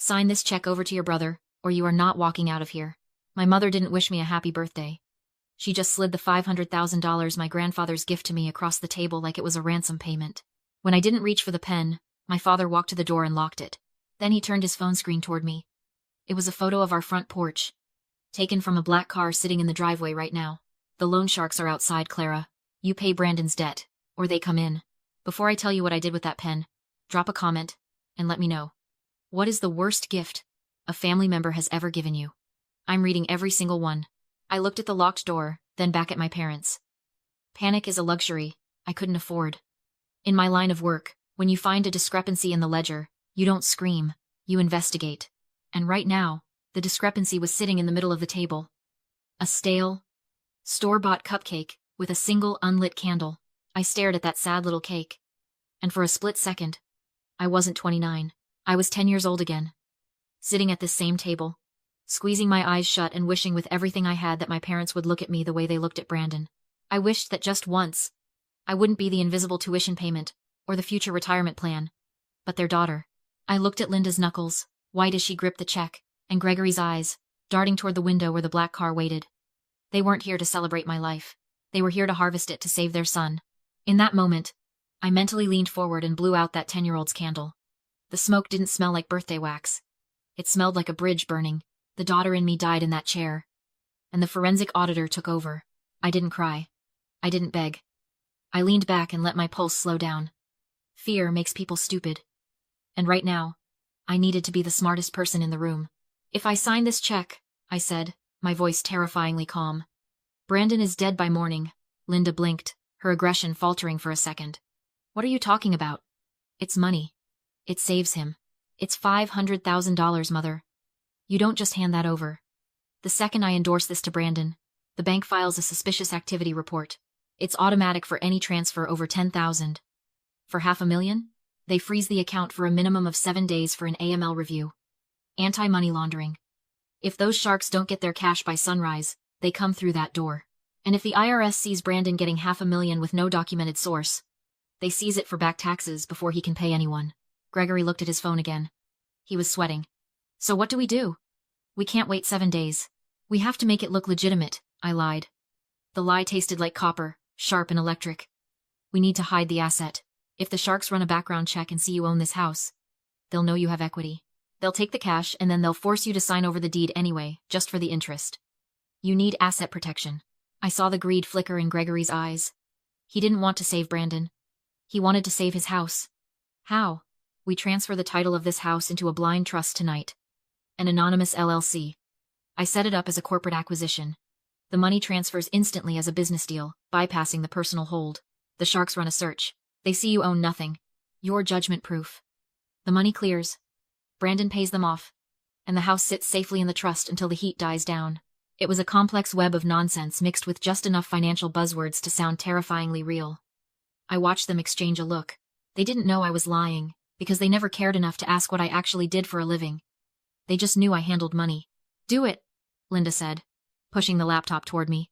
Sign this check over to your brother, or you are not walking out of here. My mother didn't wish me a happy birthday. She just slid the $500,000, my grandfather's gift, to me across the table like it was a ransom payment. When I didn't reach for the pen, my father walked to the door and locked it. Then he turned his phone screen toward me. It was a photo of our front porch, taken from a black car sitting in the driveway right now. The loan sharks are outside, Clara. You pay Brandon's debt, or they come in. Before I tell you what I did with that pen, drop a comment, and let me know. What is the worst gift a family member has ever given you? I'm reading every single one. I looked at the locked door, then back at my parents. Panic is a luxury I couldn't afford. In my line of work, when you find a discrepancy in the ledger, you don't scream, you investigate. And right now, the discrepancy was sitting in the middle of the table. A stale, store-bought cupcake with a single unlit candle. I stared at that sad little cake. And for a split second, I wasn't 29. I was 10 years old again. Sitting at this same table, squeezing my eyes shut and wishing with everything I had that my parents would look at me the way they looked at Brandon. I wished that just once, I wouldn't be the invisible tuition payment, or the future retirement plan, but their daughter. I looked at Linda's knuckles, white as she gripped the check, and Gregory's eyes, darting toward the window where the black car waited. They weren't here to celebrate my life. They were here to harvest it to save their son. In that moment, I mentally leaned forward and blew out that 10-year-old's candle. The smoke didn't smell like birthday wax. It smelled like a bridge burning. The daughter in me died in that chair. And the forensic auditor took over. I didn't cry. I didn't beg. I leaned back and let my pulse slow down. Fear makes people stupid. And right now, I needed to be the smartest person in the room. If I sign this check, I said, my voice terrifyingly calm. Brandon is dead by morning. Linda blinked, her aggression faltering for a second. What are you talking about? It's money. It saves him. It's $500,000, Mother. You don't just hand that over. The second I endorse this to Brandon, the bank files a suspicious activity report. It's automatic for any transfer over $10,000. For $500,000, they freeze the account for a minimum of 7 days for an AML review. Anti-money laundering. If those sharks don't get their cash by sunrise, they come through that door. And if the IRS sees Brandon getting $500,000 with no documented source, they seize it for back taxes before he can pay anyone. Gregory looked at his phone again. He was sweating. So what do? We can't wait 7 days. We have to make it look legitimate, I lied. The lie tasted like copper, sharp and electric. We need to hide the asset. If the sharks run a background check and see you own this house, they'll know you have equity. They'll take the cash and then they'll force you to sign over the deed anyway, just for the interest. You need asset protection. I saw the greed flicker in Gregory's eyes. He didn't want to save Brandon. He wanted to save his house. How? We transfer the title of this house into a blind trust tonight. An anonymous LLC. I set it up as a corporate acquisition. The money transfers instantly as a business deal, bypassing the personal hold. The sharks run a search. They see you own nothing. You're judgment proof. The money clears. Brandon pays them off. And the house sits safely in the trust until the heat dies down. It was a complex web of nonsense mixed with just enough financial buzzwords to sound terrifyingly real. I watched them exchange a look. They didn't know I was lying, because they never cared enough to ask what I actually did for a living. They just knew I handled money. Do it, Linda said, pushing the laptop toward me.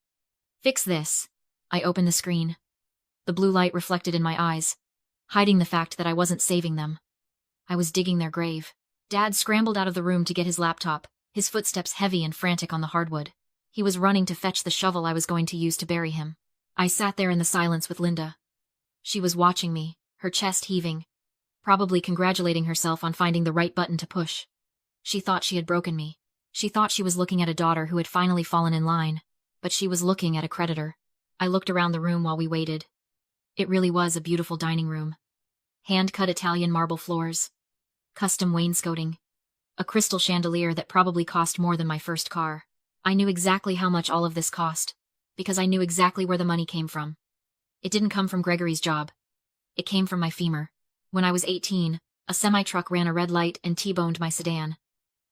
Fix this. I opened the screen. The blue light reflected in my eyes, hiding the fact that I wasn't saving them. I was digging their grave. Dad scrambled out of the room to get his laptop, his footsteps heavy and frantic on the hardwood. He was running to fetch the shovel I was going to use to bury him. I sat there in the silence with Linda. She was watching me, her chest heaving, probably congratulating herself on finding the right button to push. She thought she had broken me. She thought she was looking at a daughter who had finally fallen in line, but she was looking at a creditor. I looked around the room while we waited. It really was a beautiful dining room. Hand-cut Italian marble floors, custom wainscoting, a crystal chandelier that probably cost more than my first car. I knew exactly how much all of this cost, because I knew exactly where the money came from. It didn't come from Gregory's job. It came from my femur. When I was 18, a semi-truck ran a red light and T-boned my sedan.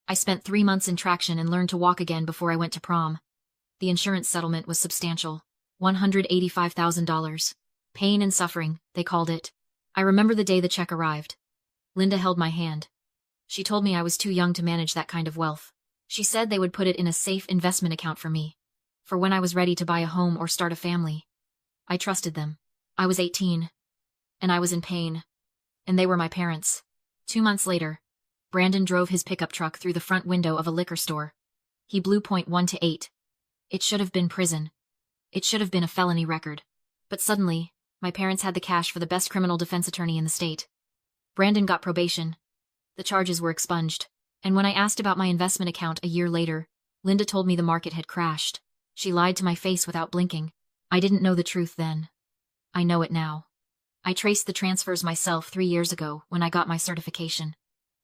I spent 3 months in traction and learned to walk again before I went to prom. The insurance settlement was substantial. $185,000. Pain and suffering, they called it. I remember the day the check arrived. Linda held my hand. She told me I was too young to manage that kind of wealth. She said they would put it in a safe investment account for me, for when I was ready to buy a home or start a family. I trusted them. I was 18, and I was in pain, and they were my parents. 2 months later, Brandon drove his pickup truck through the front window of a liquor store. He blew point 1 to 8. It should have been prison. It should have been a felony record. But suddenly, my parents had the cash for the best criminal defense attorney in the state. Brandon got probation. The charges were expunged. And when I asked about my investment account a year later, Linda told me the market had crashed. She lied to my face without blinking. I didn't know the truth then. I know it now. I traced the transfers myself 3 years ago when I got my certification.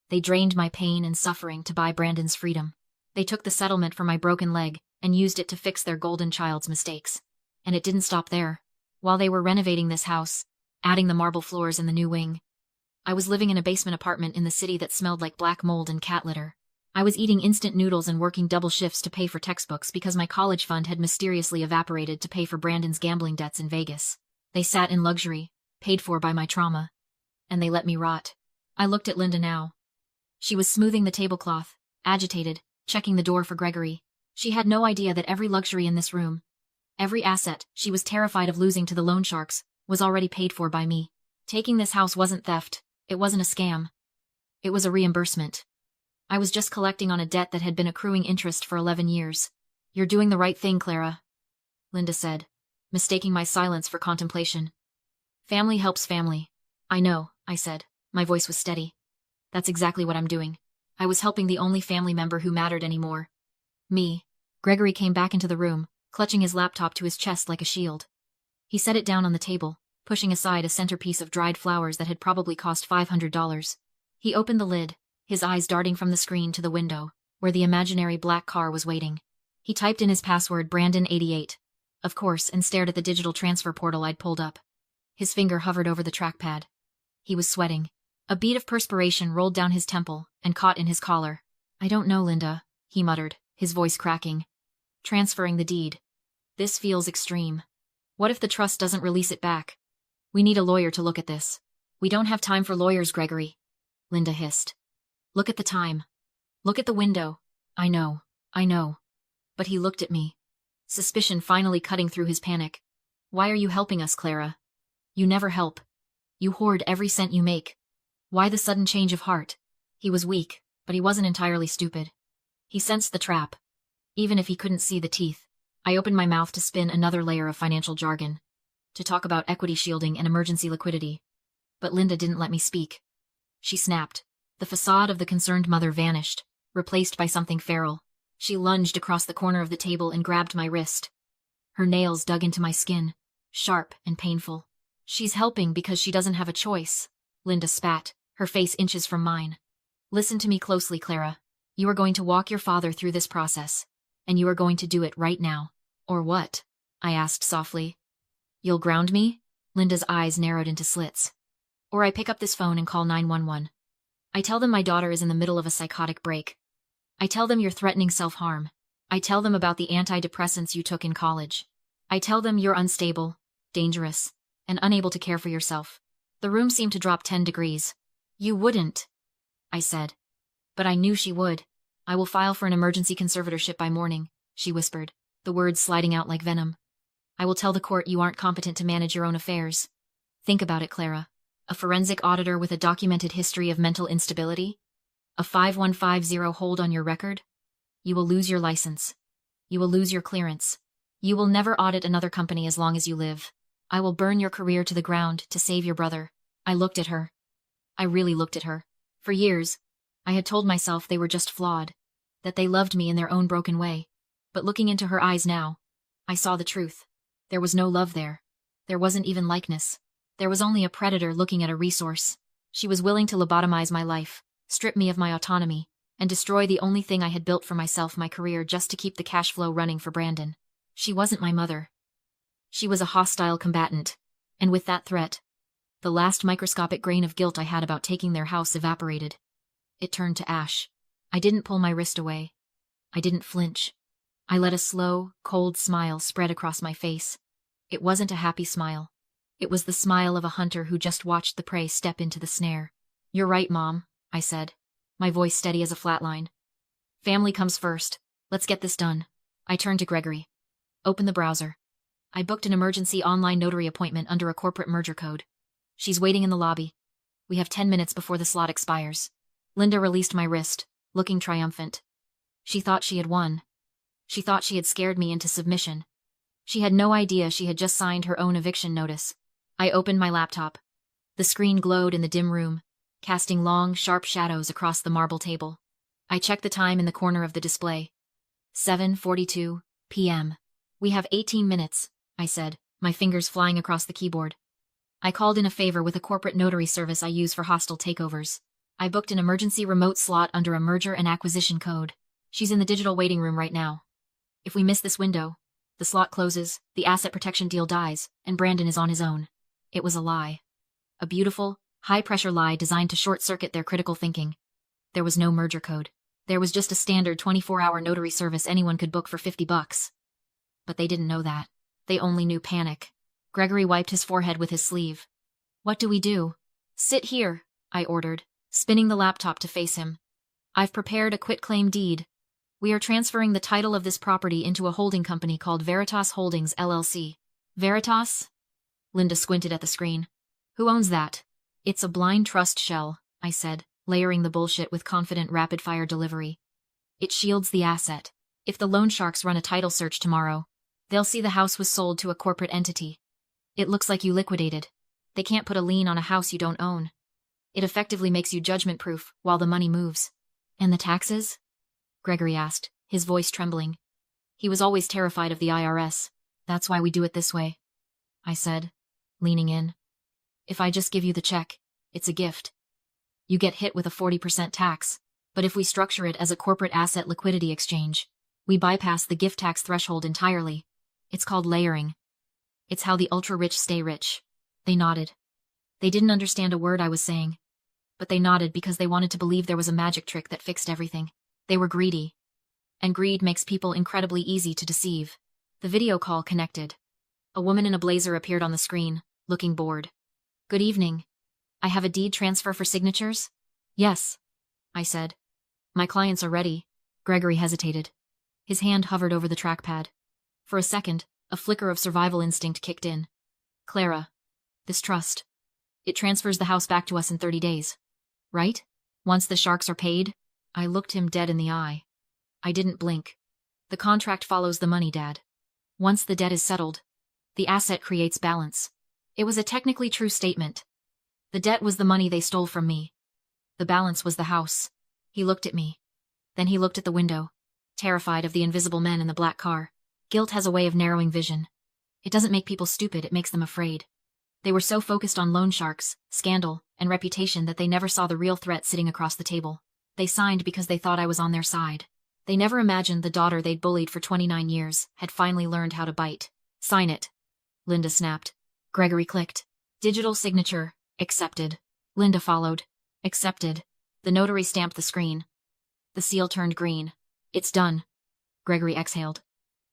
They drained my pain and suffering to buy Brandon's freedom. They took the settlement for my broken leg and used it to fix their golden child's mistakes. And it didn't stop there. While they were renovating this house, adding the marble floors in the new wing, I was living in a basement apartment in the city that smelled like black mold and cat litter. I was eating instant noodles and working double shifts to pay for textbooks because my college fund had mysteriously evaporated to pay for Brandon's gambling debts in Vegas. They sat in luxury, paid for by my trauma. And they let me rot. I looked at Linda now. She was smoothing the tablecloth, agitated, checking the door for Gregory. She had no idea that every luxury in this room, every asset she was terrified of losing to the loan sharks, was already paid for by me. Taking this house wasn't theft. It wasn't a scam. It was a reimbursement. I was just collecting on a debt that had been accruing interest for 11 years. "You're doing the right thing, Clara," Linda said, mistaking my silence for contemplation. "Family helps family." "I know," I said. My voice was steady. "That's exactly what I'm doing." I was helping the only family member who mattered anymore. Me. Gregory came back into the room, clutching his laptop to his chest like a shield. He set it down on the table, pushing aside a centerpiece of dried flowers that had probably cost $500. He opened the lid, his eyes darting from the screen to the window, where the imaginary black car was waiting. He typed in his password Brandon88, of course, and stared at the digital transfer portal I'd pulled up. His finger hovered over the trackpad. He was sweating. A bead of perspiration rolled down his temple and caught in his collar. "I don't know, Linda," he muttered, his voice cracking. "Transferring the deed. This feels extreme. What if the trust doesn't release it back? We need a lawyer to look at this." "We don't have time for lawyers, Gregory," Linda hissed. "Look at the time. Look at the window." I know. But he looked at me, suspicion finally cutting through his panic. "Why are you helping us, Clara? You never help. You hoard every cent you make. Why the sudden change of heart?" He was weak, but he wasn't entirely stupid. He sensed the trap, even if he couldn't see the teeth. I opened my mouth to spin another layer of financial jargon, to talk about equity shielding and emergency liquidity. But Linda didn't let me speak. She snapped. The facade of the concerned mother vanished, replaced by something feral. She lunged across the corner of the table and grabbed my wrist. Her nails dug into my skin, sharp and painful. "She's helping because she doesn't have a choice," Linda spat, her face inches from mine. "Listen to me closely, Clara. You are going to walk your father through this process, and you are going to do it right now." "Or what?" I asked softly. "You'll ground me?" Linda's eyes narrowed into slits. "Or I pick up this phone and call 911. I tell them my daughter is in the middle of a psychotic break. I tell them you're threatening self-harm. I tell them about the antidepressants you took in college. I tell them you're unstable, dangerous, and unable to care for yourself." The room seemed to drop 10 degrees. "You wouldn't," I said. "But I knew she would. I will file for an emergency conservatorship by morning," she whispered, the words sliding out like venom. "I will tell the court you aren't competent to manage your own affairs. Think about it, Clara. A forensic auditor with a documented history of mental instability? A 5150 hold on your record? You will lose your license. You will lose your clearance. You will never audit another company as long as you live. I will burn your career to the ground to save your brother." I looked at her. I really looked at her. For years, I had told myself they were just flawed, that they loved me in their own broken way. But looking into her eyes now, I saw the truth. There was no love there. There wasn't even likeness. There was only a predator looking at a resource. She was willing to lobotomize my life, strip me of my autonomy, and destroy the only thing I had built for myself, my career, just to keep the cash flow running for Brandon. She wasn't my mother. She was a hostile combatant, and with that threat, the last microscopic grain of guilt I had about taking their house evaporated. It turned to ash. I didn't pull my wrist away. I didn't flinch. I let a slow, cold smile spread across my face. It wasn't a happy smile. It was the smile of a hunter who just watched the prey step into the snare. "You're right, Mom," I said, my voice steady as a flatline. "Family comes first. Let's get this done." I turned to Gregory. "Open the browser." I booked an emergency online notary appointment under a corporate merger code. "She's waiting in the lobby. We have 10 minutes before the slot expires." Linda released my wrist, looking triumphant. She thought she had won. She thought she had scared me into submission. She had no idea she had just signed her own eviction notice. I opened my laptop. The screen glowed in the dim room, casting long, sharp shadows across the marble table. I checked the time in the corner of the display. 7:42 p.m. We have 18 minutes, I said, my fingers flying across the keyboard. I called in a favor with a corporate notary service I use for hostile takeovers. I booked an emergency remote slot under a merger and acquisition code. She's in the digital waiting room right now. If we miss this window, the slot closes, the asset protection deal dies, and Brandon is on his own. It was a lie. A beautiful, high-pressure lie designed to short-circuit their critical thinking. There was no merger code. There was just a standard 24-hour notary service anyone could book for $50. But they didn't know that. They only knew panic. Gregory wiped his forehead with his sleeve. What do we do? Sit here, I ordered, spinning the laptop to face him. I've prepared a quitclaim deed. We are transferring the title of this property into a holding company called Veritas Holdings, LLC. Veritas? Linda squinted at the screen. Who owns that? It's a blind trust shell, I said, layering the bullshit with confident rapid-fire delivery. It shields the asset. If the loan sharks run a title search tomorrow, they'll see the house was sold to a corporate entity. It looks like you liquidated. They can't put a lien on a house you don't own. It effectively makes you judgment-proof while the money moves. And the taxes? Gregory asked, his voice trembling. He was always terrified of the IRS. That's why we do it this way, I said, leaning in. If I just give you the check, it's a gift. You get hit with a 40% tax, but if we structure it as a corporate asset liquidity exchange, we bypass the gift tax threshold entirely. It's called layering. It's how the ultra-rich stay rich. They nodded. They didn't understand a word I was saying, but they nodded because they wanted to believe there was a magic trick that fixed everything. They were greedy. And greed makes people incredibly easy to deceive. The video call connected. A woman in a blazer appeared on the screen, looking bored. Good evening. I have a deed transfer for signatures? Yes, I said. My clients are ready. Gregory hesitated. His hand hovered over the trackpad. For a second, a flicker of survival instinct kicked in. Clara, this trust. It transfers the house back to us in 30 days. Right? Once the sharks are paid? I looked him dead in the eye. I didn't blink. The contract follows the money, Dad. Once the debt is settled, the asset creates balance. It was a technically true statement. The debt was the money they stole from me. The balance was the house. He looked at me. Then he looked at the window, terrified of the invisible men in the black car. Guilt has a way of narrowing vision. It doesn't make people stupid, it makes them afraid. They were so focused on loan sharks, scandal, and reputation that they never saw the real threat sitting across the table. They signed because they thought I was on their side. They never imagined the daughter they'd bullied for 29 years had finally learned how to bite. Sign it. Linda snapped. Gregory clicked. Digital signature. Accepted. Linda followed. Accepted. The notary stamped the screen. The seal turned green. It's done. Gregory exhaled.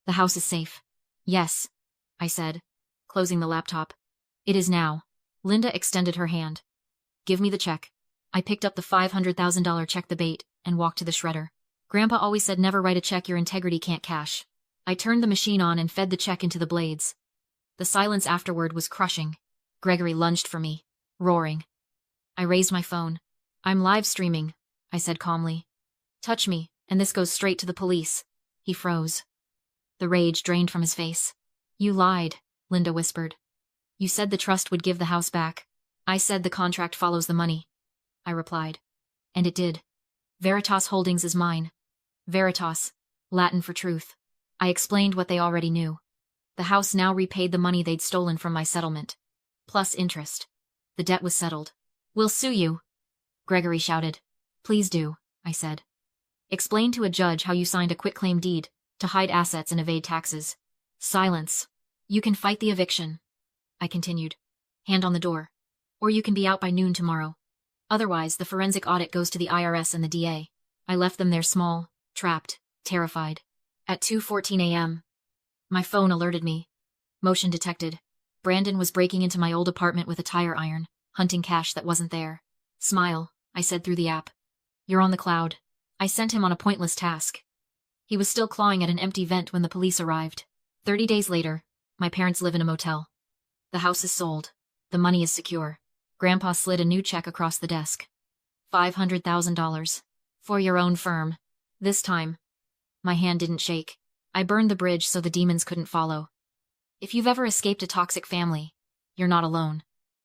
The house is safe. Yes, I said, closing the laptop. It is now. Linda extended her hand. Give me the check. I picked up the $500,000 check, the bait, and walked to the shredder. Grandpa always said never write a check your integrity can't cash. I turned the machine on and fed the check into the blades. The silence afterward was crushing. Gregory lunged for me, roaring. I raised my phone. I'm live streaming, I said calmly. Touch me, and this goes straight to the police. He froze. The rage drained from his face. You lied, Linda whispered. You said the trust would give the house back. I said the contract follows the money, I replied. And it did. Veritas Holdings is mine. Veritas, Latin for truth. I explained what they already knew. The house now repaid the money they'd stolen from my settlement. Plus interest. The debt was settled. We'll sue you, Gregory shouted. Please do, I said. Explain to a judge how you signed a quitclaim deed to hide assets and evade taxes. Silence. You can fight the eviction, I continued. Hand on the door. Or you can be out by noon tomorrow. Otherwise, the forensic audit goes to the IRS and the DA. I left them there small, trapped, terrified. At 2:14 a.m., my phone alerted me. Motion detected. Brandon was breaking into my old apartment with a tire iron, hunting cash that wasn't there. Smile, I said through the app. You're on the cloud. I sent him on a pointless task. He was still clawing at an empty vent when the police arrived. 30 days later, my parents live in a motel. The house is sold. The money is secure. Grandpa slid a new check across the desk. $500,000. For your own firm. This time. My hand didn't shake. I burned the bridge so the demons couldn't follow. If you've ever escaped a toxic family, you're not alone.